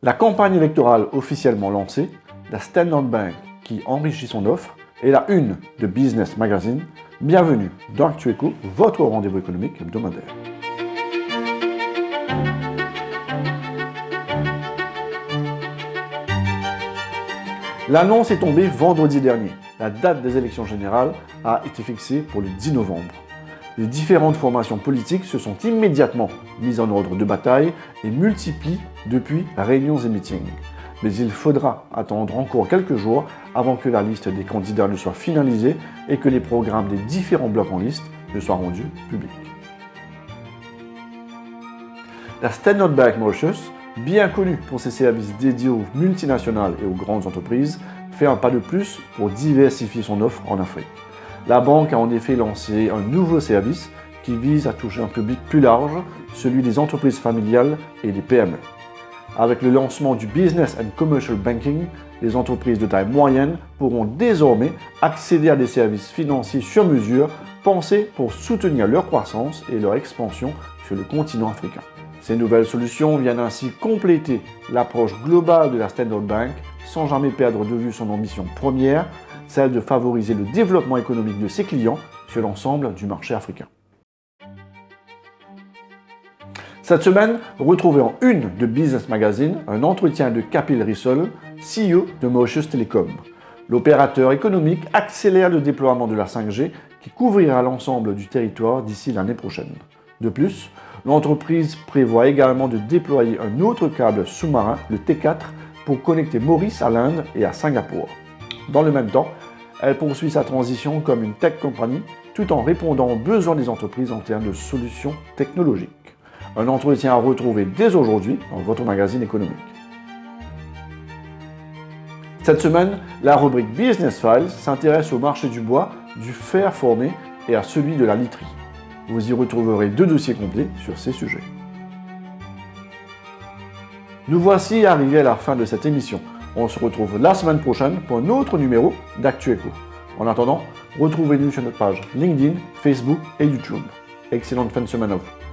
La campagne électorale officiellement lancée, la Standard Bank qui enrichit son offre et la une de Business Magazine. Bienvenue dans ActuEco, votre rendez-vous économique hebdomadaire. L'annonce est tombée vendredi dernier. La date des élections générales a été fixée pour le 10 novembre. Les différentes formations politiques se sont immédiatement mises en ordre de bataille et multiplient depuis réunions et meetings. Mais il faudra attendre encore quelques jours avant que la liste des candidats ne soit finalisée et que les programmes des différents blocs en liste ne soient rendus publics. La Standard Bank Mauritius, bien connue pour ses services dédiés aux multinationales et aux grandes entreprises, fait un pas de plus pour diversifier son offre en Afrique. La banque a en effet lancé un nouveau service qui vise à toucher un public plus large, celui des entreprises familiales et des PME. Avec le lancement du Business and Commercial Banking, les entreprises de taille moyenne pourront désormais accéder à des services financiers sur mesure pensés pour soutenir leur croissance et leur expansion sur le continent africain. Ces nouvelles solutions viennent ainsi compléter l'approche globale de la Standard Bank sans jamais perdre de vue son ambition première, celle de favoriser le développement économique de ses clients sur l'ensemble du marché africain. Cette semaine, retrouvez en une de Business Magazine un entretien de Kapil Rissol, CEO de Mauritius Telecom. L'opérateur économique accélère le déploiement de la 5G qui couvrira l'ensemble du territoire d'ici l'année prochaine. De plus, l'entreprise prévoit également de déployer un autre câble sous-marin, le T4, pour connecter Maurice à l'Inde et à Singapour. Dans le même temps, elle poursuit sa transition comme une tech company tout en répondant aux besoins des entreprises en termes de solutions technologiques. Un entretien à retrouver dès aujourd'hui dans votre magazine économique. Cette semaine, la rubrique Business Files s'intéresse au marché du bois, du fer formé et à celui de la literie. Vous y retrouverez 2 dossiers complets sur ces sujets. Nous voici arrivés à la fin de cette émission. On se retrouve la semaine prochaine pour un autre numéro d'ActuEco. En attendant, retrouvez-nous sur notre page LinkedIn, Facebook et YouTube. Excellente fin de semaine à vous.